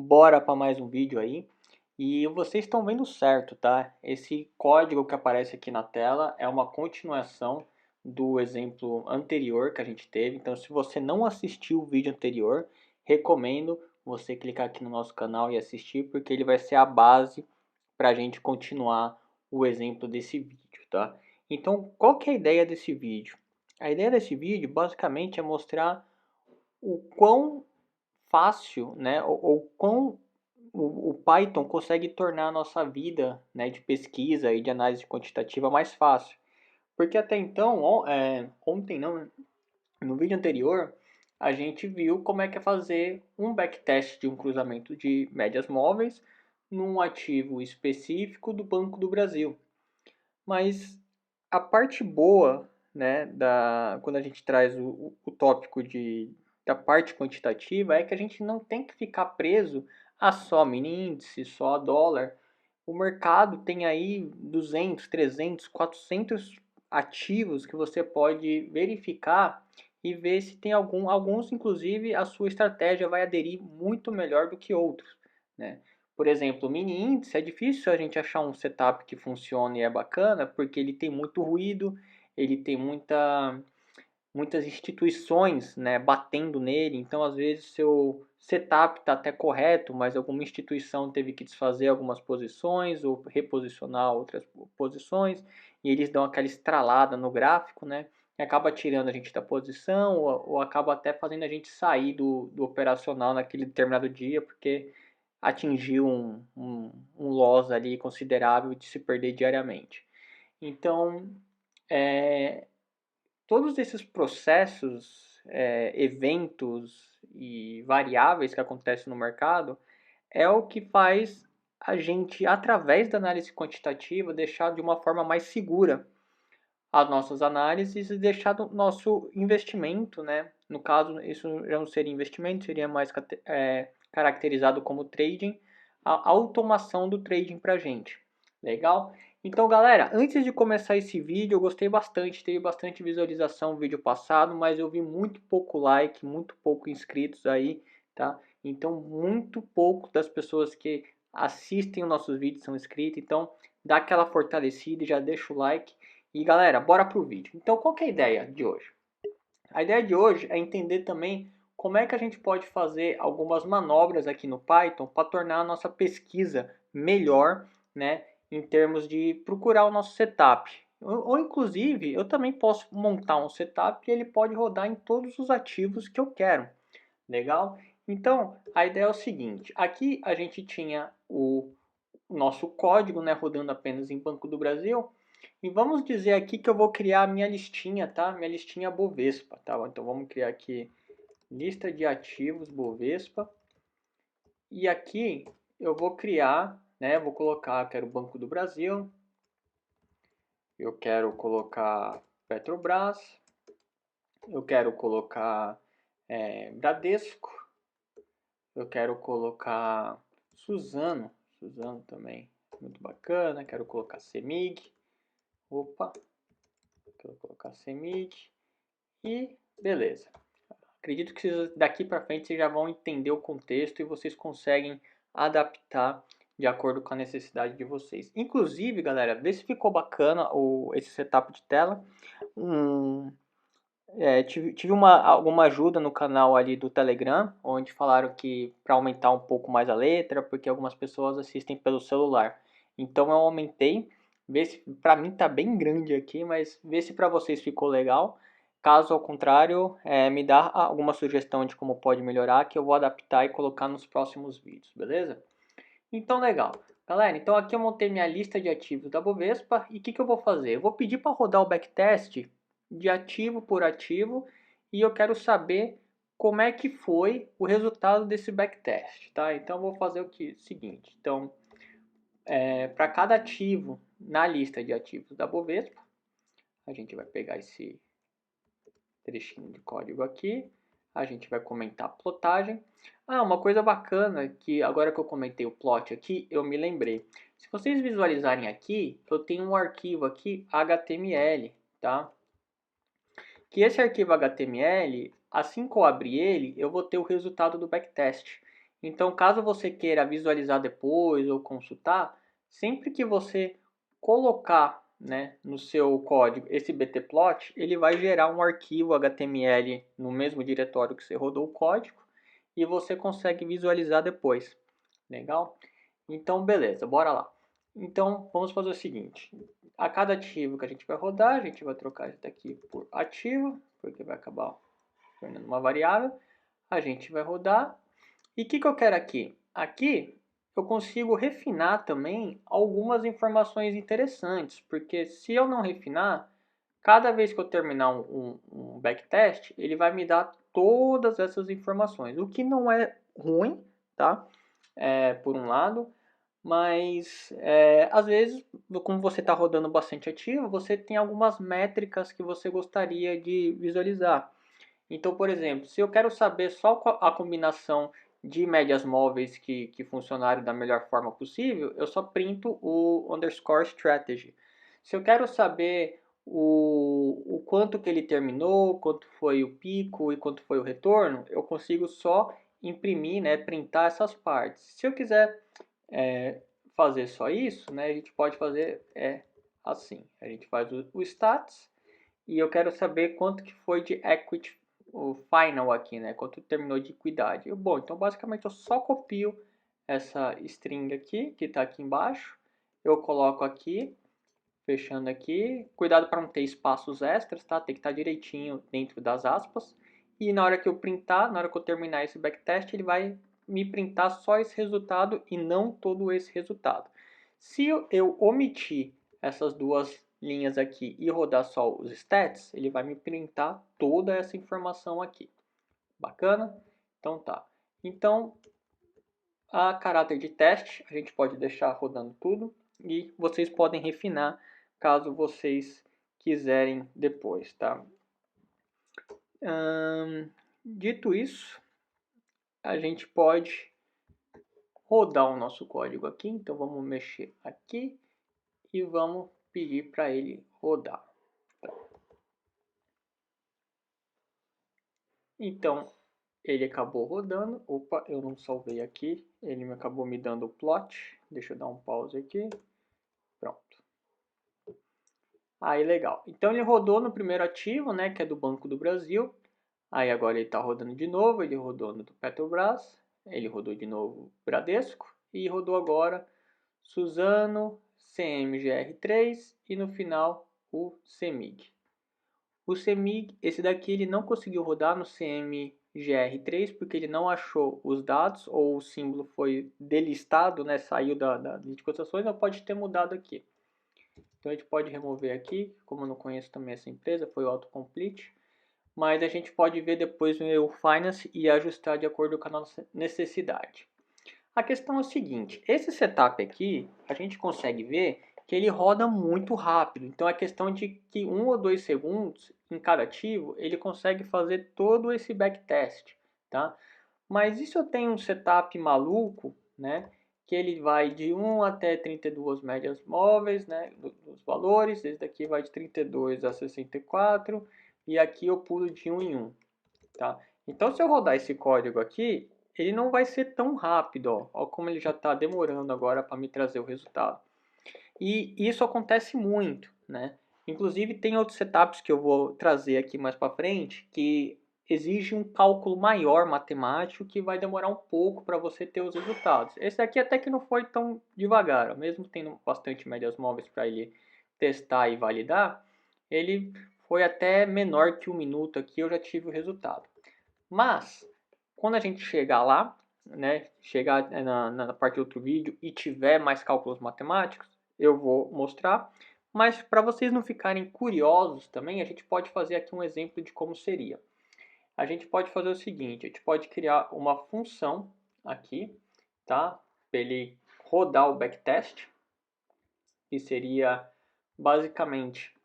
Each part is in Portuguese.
bora para mais um vídeo aí. E vocês estão vendo certo, tá? Esse código que aparece aqui na tela é uma continuação do exemplo anterior que a gente teve. Então, se você não assistiu o vídeo anterior, recomendo você clicar aqui no nosso canal e assistir, porque ele vai ser a base para a gente continuar o exemplo desse vídeo, tá? Então, qual que é a ideia desse vídeo? A ideia desse vídeo, basicamente, é mostrar o quão fácil, né, ou quão o Python consegue tornar a nossa vida, né, de pesquisa e de análise quantitativa mais fácil. Porque até então, ontem não, né, no vídeo anterior, a gente viu como é que é fazer um backtest de um cruzamento de médias móveis num ativo específico do Banco do Brasil. Mas a parte boa, né, quando a gente traz o tópico da parte quantitativa é que a gente não tem que ficar preso a só mini índice, só a dólar. O mercado tem aí 200, 300, 400 ativos que você pode verificar e ver se tem alguns inclusive a sua estratégia vai aderir muito melhor do que outros, né? Por exemplo, o mini índice é difícil a gente achar um setup que funcione e é bacana, porque ele tem muito ruído, ele tem muitas instituições, né, batendo nele, então às vezes seu setup está até correto, mas alguma instituição teve que desfazer algumas posições ou reposicionar outras posições, e eles dão aquela estralada no gráfico, né, e acaba tirando a gente da posição ou acaba até fazendo a gente sair do operacional naquele determinado dia, porque atingiu um loss ali considerável de se perder diariamente. Então, é, todos esses processos, eventos e variáveis que acontecem no mercado é o que faz a gente, através da análise quantitativa, deixar de uma forma mais segura as nossas análises e deixar o nosso investimento, né? No caso, isso já não seria investimento, seria mais caracterizado como trading, a automação do trading para a gente. Legal? Então, galera, antes de começar esse vídeo, eu gostei bastante, teve bastante visualização no vídeo passado, mas eu vi muito pouco like, muito pouco inscritos aí, tá? Então, muito pouco das pessoas que assistem os nossos vídeos são inscritos, então dá aquela fortalecida e já deixa o like. E galera, bora pro vídeo. Então, qual que é a ideia de hoje? A ideia de hoje é entender também como é que a gente pode fazer algumas manobras aqui no Python para tornar a nossa pesquisa melhor, né, em termos de procurar o nosso setup. Ou inclusive, eu também posso montar um setup e ele pode rodar em todos os ativos que eu quero. Legal? Então, a ideia é o seguinte, aqui a gente tinha o nosso código, né, rodando apenas em Banco do Brasil. E vamos dizer aqui que eu vou criar a minha listinha, tá? Minha listinha Bovespa, tá? Então vamos criar aqui lista de ativos Bovespa. E aqui eu vou criar, né? Vou colocar, quero Banco do Brasil. Eu quero colocar Petrobras. Eu quero colocar Bradesco. Eu quero colocar Suzano. Suzano também, muito bacana. Quero colocar Semig. Opa, quero colocar Semig. E beleza. Acredito que daqui para frente vocês já vão entender o contexto e vocês conseguem adaptar de acordo com a necessidade de vocês. Inclusive, galera, vê se ficou bacana esse setup de tela. Tive alguma ajuda no canal ali do Telegram, onde falaram que para aumentar um pouco mais a letra, porque algumas pessoas assistem pelo celular. Então eu aumentei, vê se para mim tá bem grande aqui, mas vê se para vocês ficou legal. Caso ao contrário, me dá alguma sugestão de como pode melhorar, que eu vou adaptar e colocar nos próximos vídeos, beleza? Então legal. Galera, então aqui eu montei minha lista de ativos da Bovespa e o que eu vou fazer? Eu vou pedir para rodar o backtest de ativo por ativo e eu quero saber como é que foi o resultado desse backtest, tá? Então eu vou fazer seguinte. Então, para cada ativo na lista de ativos da Bovespa, a gente vai pegar esse trechinho de código aqui, a gente vai comentar a plotagem. Uma coisa bacana que agora que eu comentei o plot aqui, eu me lembrei. Se vocês visualizarem aqui, eu tenho um arquivo aqui HTML, tá? Que esse arquivo HTML, assim que eu abrir ele, eu vou ter o resultado do backtest. Então, caso você queira visualizar depois ou consultar, sempre que você colocar, né, no seu código esse btplot, ele vai gerar um arquivo HTML no mesmo diretório que você rodou o código e você consegue visualizar depois. Legal? Então, beleza, bora lá. Então, vamos fazer o seguinte. A cada ativo que a gente vai rodar, a gente vai trocar isso daqui por ativo, porque vai acabar tornando uma variável. A gente vai rodar. E o que eu quero aqui? Aqui eu consigo refinar também algumas informações interessantes, porque se eu não refinar, cada vez que eu terminar um backtest, ele vai me dar todas essas informações, o que não é ruim, tá? Por um lado, mas às vezes, como você está rodando bastante ativo, você tem algumas métricas que você gostaria de visualizar. Então, por exemplo, se eu quero saber só a combinação de médias móveis que funcionaram da melhor forma possível, eu só printo o underscore strategy. Se eu quero saber o quanto que ele terminou, quanto foi o pico e quanto foi o retorno, eu consigo só imprimir, né, printar essas partes. Se eu quiser é, fazer só isso, né, a gente pode fazer assim. A gente faz o stats e eu quero saber quanto que foi de equity, o final aqui, né? Quanto terminou de equidade. Bom, então basicamente eu só copio essa string aqui, que está aqui embaixo. Eu coloco aqui, fechando aqui. Cuidado para não ter espaços extras, tá? Tem que estar direitinho dentro das aspas. E na hora que eu printar, na hora que eu terminar esse backtest, ele vai me printar só esse resultado e não todo esse resultado. Se eu omitir essas duas linhas aqui e rodar só os stats, ele vai me printar toda essa informação aqui. Bacana? Então tá. Então, a caráter de teste, a gente pode deixar rodando tudo e vocês podem refinar caso vocês quiserem depois, tá? Dito isso, a gente pode rodar o nosso código aqui. Então vamos mexer aqui e vamos pedir para ele rodar. Tá. Então ele acabou rodando. Opa, eu não salvei aqui. Ele acabou me dando o plot. Deixa eu dar um pause aqui. Pronto. Aí legal. Então ele rodou no primeiro ativo, né, que é do Banco do Brasil. Aí agora ele está rodando de novo. Ele rodou no do Petrobras. Ele rodou de novo Bradesco. E rodou agora Suzano, CMGR3 e no final o CEMIG. O CEMIG, esse daqui ele não conseguiu rodar no CMGR3 porque ele não achou os dados ou o símbolo foi delistado, né, saiu da lista de cotações, ou pode ter mudado aqui. Então a gente pode remover aqui, como eu não conheço também essa empresa, foi o autocomplete. Mas a gente pode ver depois no EU Finance e ajustar de acordo com a nossa necessidade. A questão é o seguinte, esse setup aqui, a gente consegue ver que ele roda muito rápido. Então é questão de que 1 ou 2 segundos em cada ativo, ele consegue fazer todo esse backtest, tá? Mas e se eu tenho um setup maluco, né? Que ele vai de 1 até 32 médias móveis, né? Dos valores, esse daqui vai de 32 a 64 e aqui eu pulo de 1 em 1, tá? Então se eu rodar esse código aqui, ele não vai ser tão rápido, ó. Ó como ele já está demorando agora para me trazer o resultado. E isso acontece muito, né? Inclusive tem outros setups que eu vou trazer aqui mais para frente que exige um cálculo maior matemático que vai demorar um pouco para você ter os resultados. Esse aqui até que não foi tão devagar, ó. Mesmo tendo bastante médias móveis para ele testar e validar, ele foi até menor que 1 minuto aqui, eu já tive o resultado. Mas, quando a gente chegar lá, né, chegar na parte do outro vídeo e tiver mais cálculos matemáticos, eu vou mostrar. Mas para vocês não ficarem curiosos também, a gente pode fazer aqui um exemplo de como seria. A gente pode fazer o seguinte, a gente pode criar uma função aqui, tá? Para ele rodar o backtest, que seria basicamente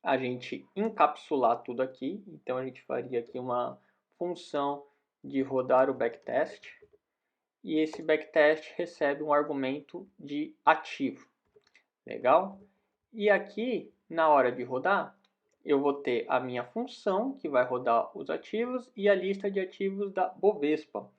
a gente encapsular tudo aqui. Então a gente faria aqui uma função de rodar o backtest e esse backtest recebe um argumento de ativo. Legal? E aqui, na hora de rodar, eu vou ter a minha função que vai rodar os ativos e a lista de ativos da Bovespa.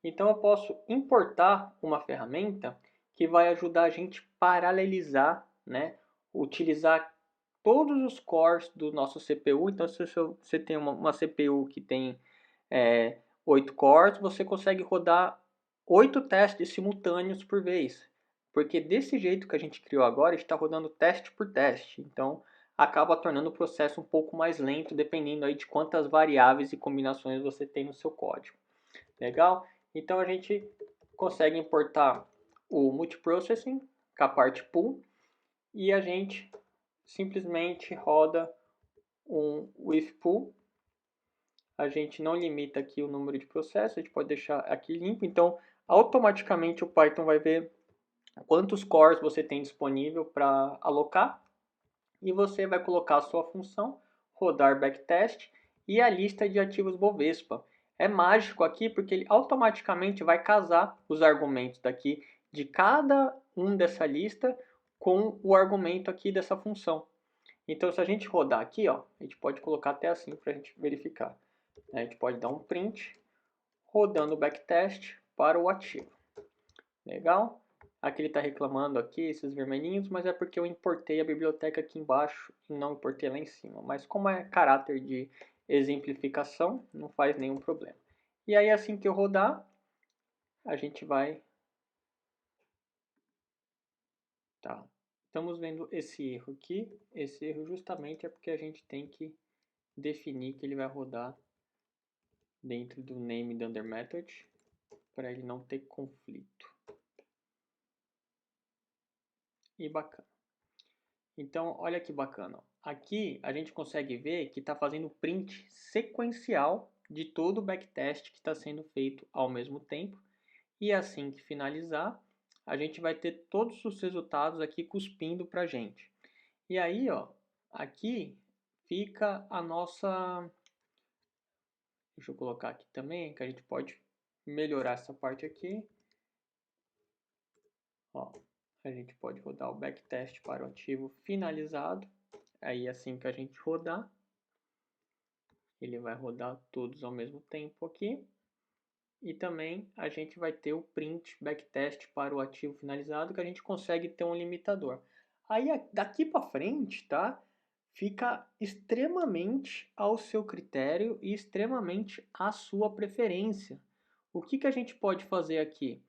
Então eu posso importar uma ferramenta que vai ajudar a gente a paralelizar, né? Utilizar todos os cores do nosso CPU. Então se você tem uma CPU que tem 8 cores, você consegue rodar 8 testes simultâneos por vez. Porque desse jeito que a gente criou agora, está rodando teste por teste. Então acaba tornando o processo um pouco mais lento, dependendo aí de quantas variáveis e combinações você tem no seu código. Legal? Então a gente consegue importar o multiprocessing com a parte pool e a gente simplesmente roda um with pool. A gente não limita aqui o número de processos, a gente pode deixar aqui limpo. Então, automaticamente o Python vai ver quantos cores você tem disponível para alocar e você vai colocar a sua função, rodar backtest e a lista de ativos Bovespa. É mágico aqui porque ele automaticamente vai casar os argumentos daqui de cada um dessa lista com o argumento aqui dessa função. Então, se a gente rodar aqui, ó, a gente pode colocar até assim para a gente verificar. A gente pode dar um print rodando o backtest para o ativo. Legal? Aqui ele está reclamando aqui, esses vermelhinhos, mas é porque eu importei a biblioteca aqui embaixo e não importei lá em cima. Mas como é caráter de exemplificação, não faz nenhum problema. E aí assim que eu rodar, a gente vai... Tá. Estamos vendo esse erro aqui. Esse erro justamente é porque a gente tem que definir que ele vai rodar dentro do name do under method para ele não ter conflito. E bacana. Então, olha que bacana. Aqui a gente consegue ver que está fazendo print sequencial de todo o backtest que está sendo feito ao mesmo tempo. E assim que finalizar, a gente vai ter todos os resultados aqui cuspindo para a gente. E aí, ó, aqui fica a nossa... Deixa eu colocar aqui também, que a gente pode melhorar essa parte aqui. Ó, a gente pode rodar o backtest para o ativo finalizado. Aí assim que a gente rodar, ele vai rodar todos ao mesmo tempo aqui. E também a gente vai ter o print backtest para o ativo finalizado, que a gente consegue ter um limitador. Aí daqui para frente, tá? Fica extremamente ao seu critério e extremamente à sua preferência. O que a gente pode fazer aqui?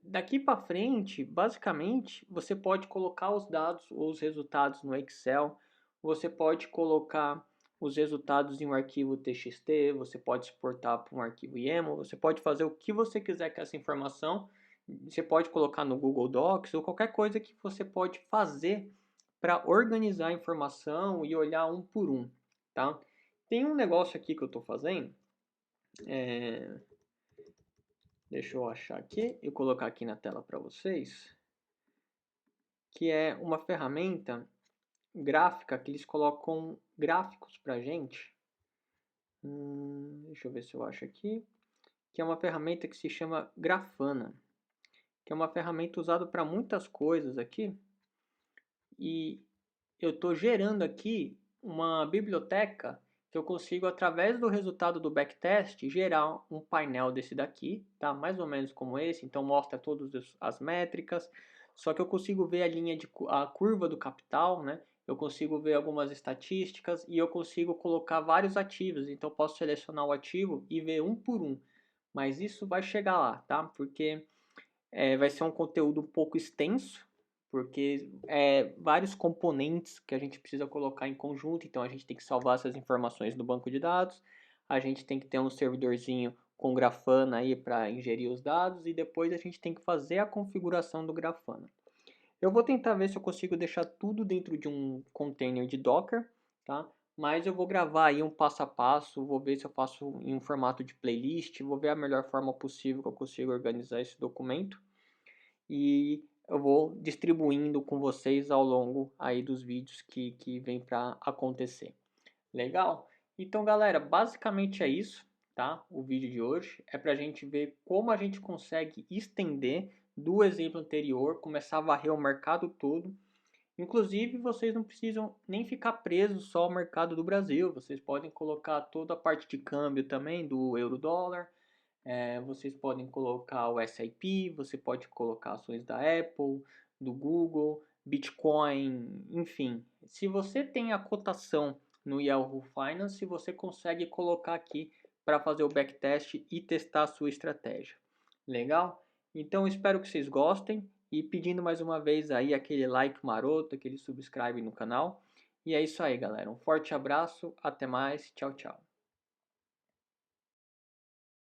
Daqui para frente, basicamente, você pode colocar os dados ou os resultados no Excel, você pode colocar os resultados em um arquivo TXT, você pode exportar para um arquivo YAML, você pode fazer o que você quiser com essa informação, você pode colocar no Google Docs ou qualquer coisa que você pode fazer para organizar a informação e olhar um por um, tá? Tem um negócio aqui que eu estou fazendo, deixa eu achar aqui e colocar aqui na tela para vocês, que é uma ferramenta gráfica que eles colocam gráficos para gente. Deixa eu ver se eu acho aqui. Que é uma ferramenta que se chama Grafana, que é uma ferramenta usada para muitas coisas aqui. E eu estou gerando aqui uma biblioteca que eu consigo, através do resultado do backtest, gerar um painel desse daqui, tá? Mais ou menos como esse, então mostra todas as métricas, só que eu consigo ver a curva do capital, né? Eu consigo ver algumas estatísticas e eu consigo colocar vários ativos, então eu posso selecionar o ativo e ver um por um, mas isso vai chegar lá, tá? Porque vai ser um conteúdo um pouco extenso, porque vários componentes que a gente precisa colocar em conjunto, então a gente tem que salvar essas informações no banco de dados, a gente tem que ter um servidorzinho com Grafana aí para ingerir os dados e depois a gente tem que fazer a configuração do Grafana. Eu vou tentar ver se eu consigo deixar tudo dentro de um container de Docker, tá? Mas eu vou gravar aí um passo a passo, vou ver se eu faço em um formato de playlist, vou ver a melhor forma possível que eu consigo organizar esse documento e eu vou distribuindo com vocês ao longo aí dos vídeos que vem para acontecer. Legal? Então, galera, basicamente é isso, tá? O vídeo de hoje é para a gente ver como a gente consegue estender do exemplo anterior, começar a varrer o mercado todo. Inclusive, vocês não precisam nem ficar presos só ao mercado do Brasil. Vocês podem colocar toda a parte de câmbio também do euro-dólar, Vocês podem colocar o SIP, você pode colocar ações da Apple, do Google, Bitcoin, enfim. Se você tem a cotação no Yahoo Finance, você consegue colocar aqui para fazer o backtest e testar a sua estratégia. Legal? Então espero que vocês gostem e pedindo mais uma vez aí aquele like maroto, aquele subscribe no canal. E é isso aí, galera. Um forte abraço, até mais, tchau, tchau.